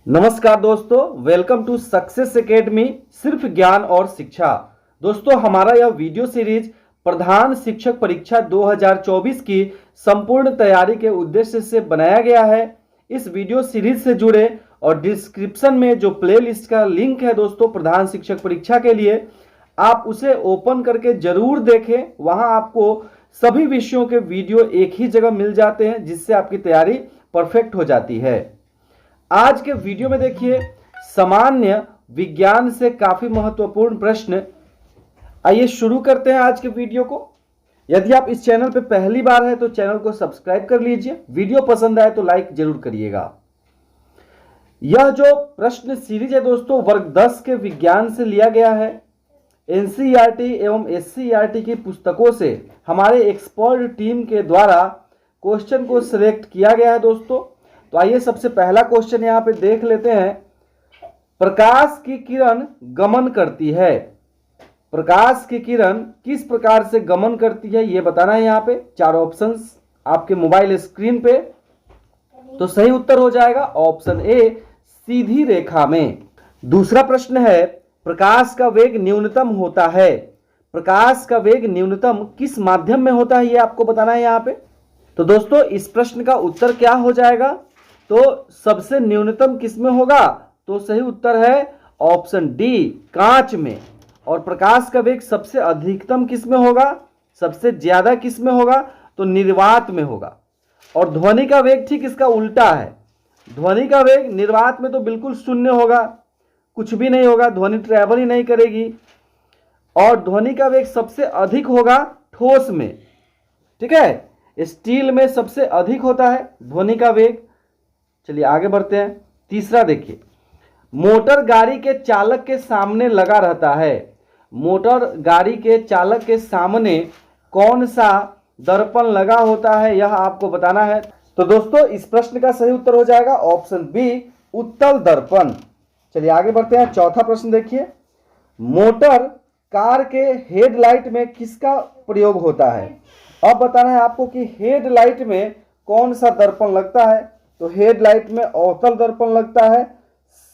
नमस्कार दोस्तों, welcome to success academy. सिर्फ ज्ञान और शिक्षा। दोस्तों, हमारा यह वीडियो सीरीज प्रधान शिक्षक परीक्षा 2024 की संपूर्ण तैयारी के उद्देश्य से बनाया गया है। इस वीडियो सीरीज से जुड़े और डिस्क्रिप्शन में जो प्लेलिस्ट का लिंक है दोस्तों प्रधान शिक्षक परीक्षा के लिए, आप उसे ओपन करके जरूर देखें। वहां आपको सभी विषयों के वीडियो एक ही जगह मिल जाते हैं, जिससे आपकी तैयारी परफेक्ट हो जाती है। आज के वीडियो में देखिए, सामान्य विज्ञान से काफी महत्वपूर्ण प्रश्न। आइए शुरू करते हैं आज के वीडियो को। यदि आप इस चैनल पर पहली बार हैं तो चैनल को सब्सक्राइब कर लीजिए। वीडियो पसंद आए तो लाइक जरूर करिएगा। यह जो प्रश्न सीरीज है दोस्तों, वर्ग 10 के विज्ञान से लिया गया है। एनसीईआरटी एवं एससीईआरटी की पुस्तकों से हमारे एक्सपर्ट टीम के द्वारा क्वेश्चन को सिलेक्ट किया गया है दोस्तों। तो आइए सबसे पहला क्वेश्चन यहां पे देख लेते हैं। प्रकाश की किरण गमन करती है। प्रकाश की किरण किस प्रकार से गमन करती है यह बताना है। यहां पे चार ऑप्शंस आपके मोबाइल स्क्रीन पे। तो सही उत्तर हो जाएगा ऑप्शन ए, सीधी रेखा में। दूसरा प्रश्न है, प्रकाश का वेग न्यूनतम होता है। प्रकाश का वेग न्यूनतम किस माध्यम में होता है यह आपको बताना है यहां पे। तो दोस्तों, इस प्रश्न का उत्तर क्या हो जाएगा? तो सबसे न्यूनतम किस में होगा? तो सही उत्तर है ऑप्शन डी, कांच में। और प्रकाश का वेग सबसे अधिकतम किस में होगा? सबसे ज्यादा किस में होगा? तो निर्वात में होगा। और ध्वनि का वेग ठीक इसका उल्टा है। ध्वनि का वेग निर्वात में तो बिल्कुल शून्य होगा, कुछ भी नहीं होगा, ध्वनि ट्रैवल ही नहीं करेगी। और ध्वनि का वेग सबसे अधिक होगा ठोस में। ठीक है, स्टील में सबसे अधिक होता है ध्वनि का वेग। चलिए आगे बढ़ते हैं। तीसरा देखिए, मोटर गाड़ी के चालक के सामने लगा रहता है। मोटर गाड़ी के चालक के सामने कौन सा दर्पण लगा होता है यह आपको बताना है। तो दोस्तों, इस प्रश्न का सही उत्तर हो जाएगा ऑप्शन बी, उत्तल दर्पण। चलिए आगे बढ़ते हैं। चौथा प्रश्न देखिए, मोटर कार के हेडलाइट में किसका प्रयोग होता है। अब बताना है आपको कि हेडलाइट में कौन सा दर्पण लगता है। तो हेडलाइट में अवतल दर्पण लगता है।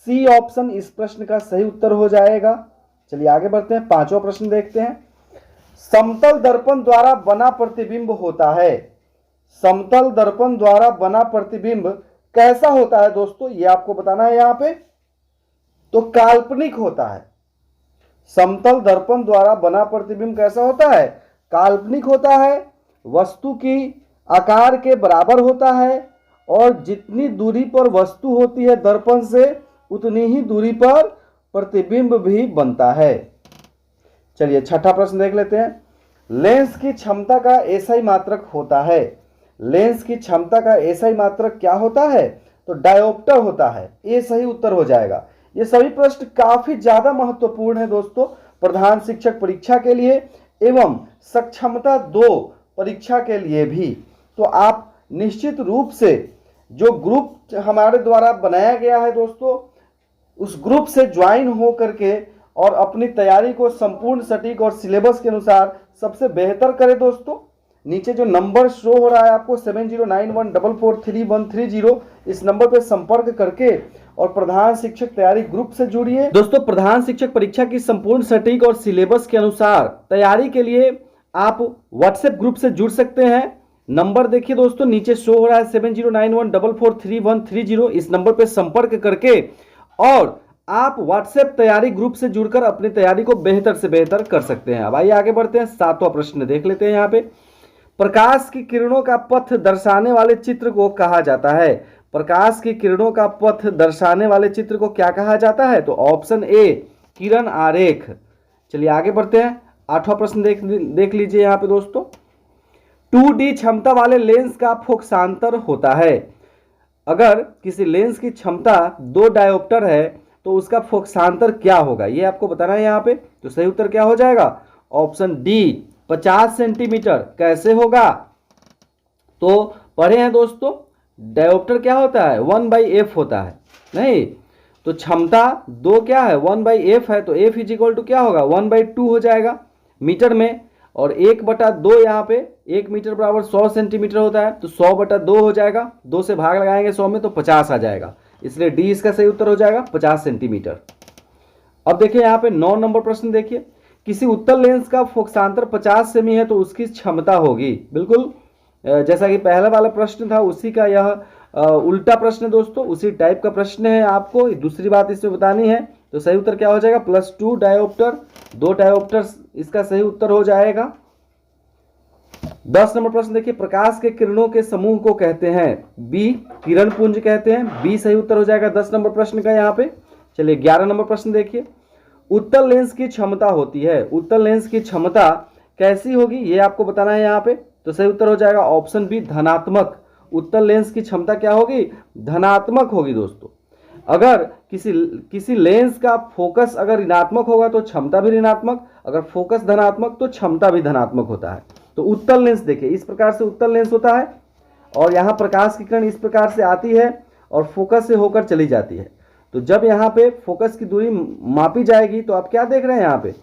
सी ऑप्शन इस प्रश्न का सही उत्तर हो जाएगा। चलिए आगे बढ़ते हैं। पांचवा प्रश्न देखते हैं, समतल दर्पण द्वारा बना प्रतिबिंब होता है। समतल दर्पण द्वारा बना प्रतिबिंब कैसा होता है दोस्तों, ये आपको बताना है यहां पे। तो काल्पनिक होता है। समतल दर्पण द्वारा बना प्रतिबिंब कैसा होता है? काल्पनिक होता है। वस्तु की आकार के बराबर होता है और जितनी दूरी पर वस्तु होती है दर्पण से, उतनी ही दूरी पर प्रतिबिंब भी बनता है। चलिए छठा प्रश्न देख लेते हैं, लेंस की क्षमता का एसआई मात्रक होता है। लेंस की क्षमता का एसआई मात्रक क्या होता है? तो डायोप्टर होता है। ये सही उत्तर हो जाएगा। ये सभी प्रश्न काफी ज्यादा महत्वपूर्ण है दोस्तों प्रधान शिक्षक परीक्षा के लिए एवं सक्षमता 2 परीक्षा के लिए भी। तो आप निश्चित रूप से जो ग्रुप हमारे द्वारा बनाया गया है दोस्तों, उस ग्रुप से ज्वाइन हो करके और अपनी तैयारी को संपूर्ण सटीक और सिलेबस के अनुसार सबसे बेहतर करें दोस्तों। नीचे जो नंबर शो हो रहा है आपको 7091443130, इस नंबर पर संपर्क करके और प्रधान शिक्षक तैयारी ग्रुप से जुड़िए। दोस्तों, प्रधान शिक्षक परीक्षा की संपूर्ण सटीक और सिलेबस के अनुसार तैयारी के लिए आप व्हाट्सएप ग्रुप से जुड़ सकते हैं। नंबर देखिए दोस्तों, नीचे शो हो रहा है 7091443130। इस नंबर पर संपर्क करके और आप व्हाट्सएप तैयारी ग्रुप से जुड़कर अपनी तैयारी को बेहतर से बेहतर कर सकते हैं। अब आइए आगे बढ़ते हैं। सातवां प्रश्न देख लेते हैं। यहाँ पे, प्रकाश की किरणों का पथ दर्शाने वाले चित्र को कहा जाता है। प्रकाश की किरणों का पथ दर्शाने वाले चित्र को क्या कहा जाता है? तो ऑप्शन ए, किरण आरेख। चलिए आगे बढ़ते हैं। आठवां प्रश्न देख लीजिए यहाँ पे दोस्तों, 2D क्षमता वाले लेंस का फोकसांतर होता है। अगर किसी लेंस की क्षमता 2 डायोप्टर है तो उसका फोकसांतर क्या होगा ये आपको बताना है यहाँ पे। तो सही उत्तर क्या हो जाएगा? Option D, 50 centimetre. कैसे होगा? तो पढ़े हैं दोस्तों, डायोप्टर क्या होता है? 1/f होता है। नहीं तो क्षमता 2 क्या है? 1/f है। तो f इज इक्वल टू क्या होगा? 1/2 हो जाएगा मीटर में। और 1/2 यहाँ पे 1 मीटर बराबर 100 सेंटीमीटर होता है। तो 100/2 हो जाएगा। 2 से भाग लगाएंगे 100 में तो 50 आ जाएगा। इसलिए डी इसका सही उत्तर हो जाएगा 50 सेंटीमीटर। अब देखिए यहाँ पे 9 नंबर प्रश्न देखिए, किसी उत्तल लेंस का फोकसांतर 50 सेमी है तो उसकी क्षमता होगी, बिल्कुल जैसा कि पहला वाला प्रश्न था उसी का यह उल्टा प्रश्न है दोस्तों, उसी टाइप का प्रश्न है। आपको दूसरी बात इसमें बतानी है, तो सही उत्तर क्या हो जाएगा +2 डायोप्टर, 2 डायोप्टर इसका सही उत्तर हो जाएगा। 10 नंबर प्रश्न देखिए, प्रकाश के किरणों के समूह को कहते हैं, बी किरण पुंज कहते हैं, बी सही उत्तर हो जाएगा 10 नंबर प्रश्न का यहाँ पे। चलिए 11 नंबर प्रश्न देखिए, उत्तल लेंस की क्षमता होती है, उत्तल लेंस की क्षमता कैसी होगी ये आपको बताना है यहाँ पे, तो सही उत्तर हो जाएगा ऑप्शन बी धनात्मक। उत्तल लेंस की क्षमता क्या होगी, धनात्मक होगी दोस्तों। अगर किसी लेंस का फोकस अगर ऋणात्मक होगा तो क्षमता भी ऋणात्मक, अगर फोकस धनात्मक तो क्षमता भी धनात्मक होता है। तो उत्तल लेंस देखिए इस प्रकार से उत्तल लेंस होता है, और यहाँ प्रकाश की किरण इस प्रकार से आती है और फोकस से होकर चली जाती है। तो जब यहाँ पे फोकस की दूरी मापी जाएगी तो आप क्या देख रहे हैं, यहाँ पे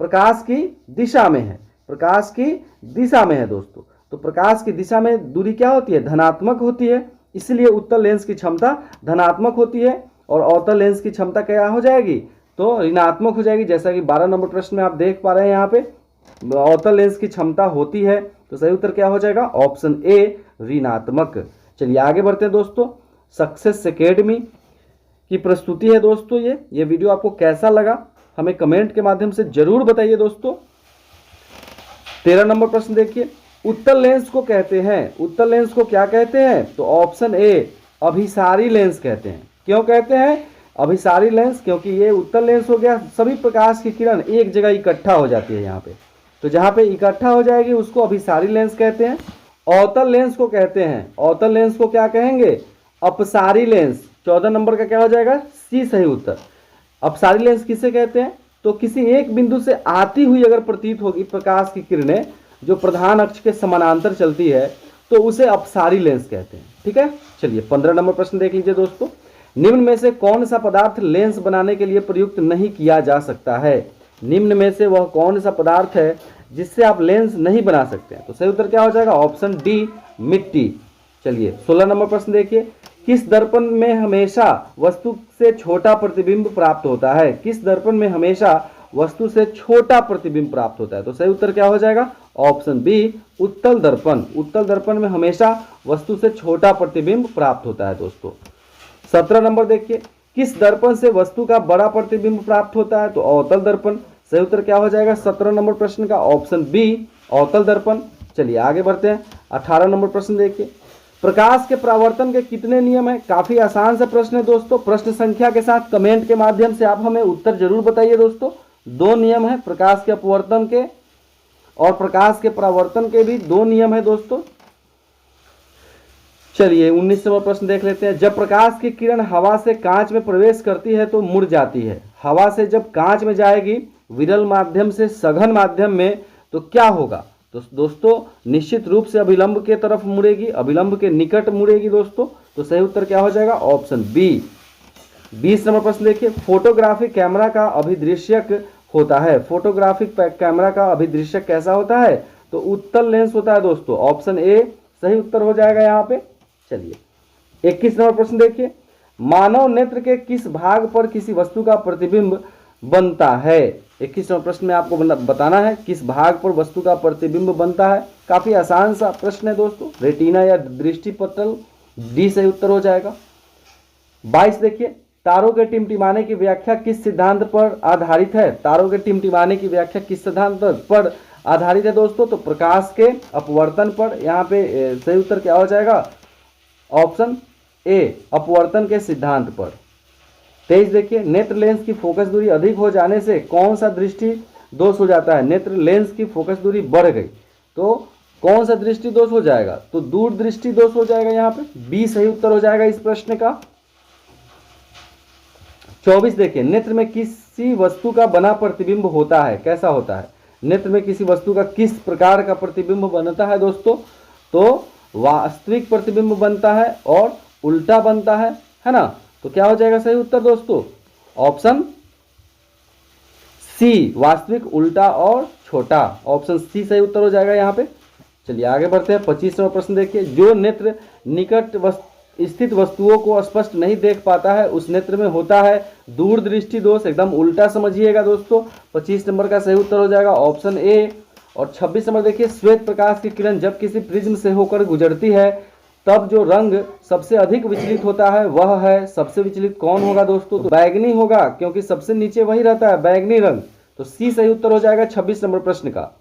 प्रकाश की दिशा में है, प्रकाश की दिशा में है दोस्तों। तो प्रकाश की दिशा में दूरी क्या होती है, धनात्मक होती है, इसलिए उत्तल लेंस की क्षमता धनात्मक होती है, और अवतल लेंस की क्षमता क्या हो जाएगी, तो ऋणात्मक हो जाएगी। जैसा कि 12 नंबर प्रश्न में आप देख पा रहे हैं, यहाँ पे अवतल लेंस की क्षमता होती है, तो सही उत्तर क्या हो जाएगा ऑप्शन ए ऋणात्मक। चलिए आगे बढ़ते हैं दोस्तों, सक्सेस एकेडमी की प्रस्तुति है दोस्तों ये वीडियो आपको कैसा लगा हमें कमेंट के माध्यम से जरूर बताइए दोस्तों। 13 नंबर प्रश्न देखिए, उत्तल लेंस को कहते हैं, उत्तल लेंस को क्या कहते हैं, तो ऑप्शन ए अभिसारी लेंस कहते हैं। क्यों कहते हैं अभिसारी लेंस, क्योंकि ये उत्तल लेंस हो गया, सभी प्रकाश की किरण एक जगह इकट्ठा हो जाती है यहाँ पे, तो जहाँ पे इकट्ठा हो जाएगी उसको अभिसारी लेंस कहते हैं। अवतल लेंस को कहते हैं, अवतल लेंस को क्या कहेंगे, अपसारी लेंस। 14 नंबर का क्या हो जाएगा सी सही उत्तर। अपसारी लेंस किसे कहते हैं, तो किसी एक बिंदु से आती हुई अगर प्रतीत होगी प्रकाश की किरणें जो प्रधान अक्ष के समानांतर चलती है तो उसे अपसारी लेंस कहते हैं। ठीक है, चलिए 15 नंबर प्रश्न देख लीजिए दोस्तों, निम्न में से कौन सा पदार्थ लेंस बनाने के लिए प्रयुक्त नहीं किया जा सकता है, निम्न में से वह कौन सा पदार्थ है जिससे आप लेंस नहीं बना सकते हैं, तो सही उत्तर क्या हो जाएगा ऑप्शन डी मिट्टी। चलिए 16 नंबर प्रश्न देखिए, किस दर्पण में हमेशा वस्तु से छोटा प्रतिबिंब प्राप्त होता है, किस दर्पण में हमेशा वस्तु से छोटा प्रतिबिंब प्राप्त होता है, तो सही उत्तर क्या हो जाएगा ऑप्शन बी उत्तल दर्पण। उत्तल दर्पण में हमेशा वस्तु से छोटा प्रतिबिंब प्राप्त होता है दोस्तों। 17 नंबर देखिए, किस दर्पण से वस्तु का बड़ा प्रतिबिंब प्राप्त होता है, तो अवतल दर्पण। सही उत्तर क्या हो जाएगा 17 नंबर प्रश्न का ऑप्शन बी अवतल दर्पण। चलिए आगे बढ़ते हैं, 18 नंबर प्रश्न देखिए, प्रकाश के परावर्तन के कितने नियम हैं, काफी आसान सा प्रश्न है दोस्तों, प्रश्न संख्या के साथ कमेंट के माध्यम से आप हमें उत्तर जरूर बताइए दोस्तों। 2 नियम है, प्रकाश के अपवर्तन के और प्रकाश के परावर्तन के भी 2 नियम है दोस्तों। चलिए 19 नंबर प्रश्न देख लेते हैं, जब प्रकाश की किरण हवा से कांच में प्रवेश करती है तो मुड़ जाती है, हवा से जब कांच में जाएगी विरल माध्यम से सघन माध्यम में तो क्या होगा, तो दोस्तों निश्चित रूप से अभिलंब के तरफ मुड़ेगी, अभिलंब के निकट मुड़ेगी दोस्तों। तो सही उत्तर क्या हो जाएगा ऑप्शन बी। 20 नंबर प्रश्न देखिए, फोटोग्राफिक कैमरा का अभिदृश्यक होता है, फोटोग्राफिक कैमरा का अभिदृश्यक कैसा होता है, तो उत्तल लेंस होता है दोस्तों, ऑप्शन ए सही उत्तर हो जाएगा यहाँ पे। चलिए 21 नंबर प्रश्न देखिए, मानव नेत्र के किस भाग पर किसी वस्तु का प्रतिबिंब बनता है, 21 नंबर प्रश्न में आपको बताना है किस भाग पर वस्तु का प्रतिबिंब बनता है। काफी आसान सा प्रश्न है दोस्तों, रेटिना या दृष्टि पटल, डी सही उत्तर हो जाएगा। 22 देखिए, तारों के टिमटिमाने की व्याख्या किस सिद्धांत पर आधारित है, तारों के टिमटिमाने की व्याख्या किस सिद्धांत पर आधारित है दोस्तों, तो प्रकाश के अपवर्तन पर। यहाँ पे सही उत्तर क्या हो जाएगा ऑप्शन ए अपवर्तन के सिद्धांत पर। 23 देखिए, नेत्र लेंस की फोकस दूरी अधिक हो जाने से कौन सा दृष्टि दोष हो जाता है, नेत्र लेंस की फोकस दूरी बढ़ गई तो कौन सा दृष्टि दोष हो जाएगा, तो दूर दृष्टि दोष हो जाएगा, यहाँ पे बी सही उत्तर हो जाएगा इस प्रश्न का। 24 देखिए, नेत्र में किसी वस्तु का बना प्रतिबिंब होता है, कैसा होता है, नेत्र में किसी वस्तु का किस प्रकार का प्रतिबिंब बनता है दोस्तों, तो वास्तविक प्रतिबिंब बनता है और उल्टा बनता है ना, तो क्या हो जाएगा सही उत्तर दोस्तों ऑप्शन सी वास्तविक उल्टा और छोटा, ऑप्शन सी सही उत्तर हो जाएगा यहाँ पे। चलिए आगे बढ़ते हैं, 25वां प्रश्न देखिए, जो नेत्र निकट स्थित वस्तुओं को स्पष्ट नहीं देख पाता है, उस नेत्र में होता है दूरदृष्टि दोष। एकदम उल्टा समझिएगा दोस्तों। 25 नंबर का सही उत्तर हो जाएगा ऑप्शन ए। और 26 नंबर देखिए, श्वेत प्रकाश की किरण जब किसी प्रिज्म से होकर गुजरती है तब जो रंग सबसे अधिक विचलित होता है वह है, सबसे विचलित कौन होगा दोस्तों? तो बैगनी होगा, क्योंकि सबसे नीचे वही रहता है, बैगनी रंग। तो सी सही उत्तर हो जाएगा 26 नंबर प्रश्न का।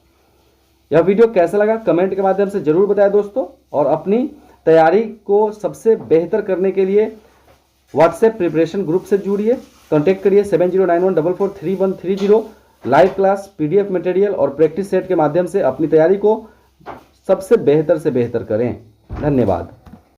यह वीडियो कैसा लगा कमेंट के माध्यम से जरूर बताएं दोस्तों, और अपनी तैयारी को सबसे बेहतर करने के लिए व्हाट्सएप प्रिपरेशन ग्रुप से जुड़िए। कॉन्टैक्ट करिए 7091443130। लाइव क्लास, पीडीएफ मटेरियल और प्रैक्टिस सेट के माध्यम से अपनी तैयारी को सबसे बेहतर करें। धन्यवाद।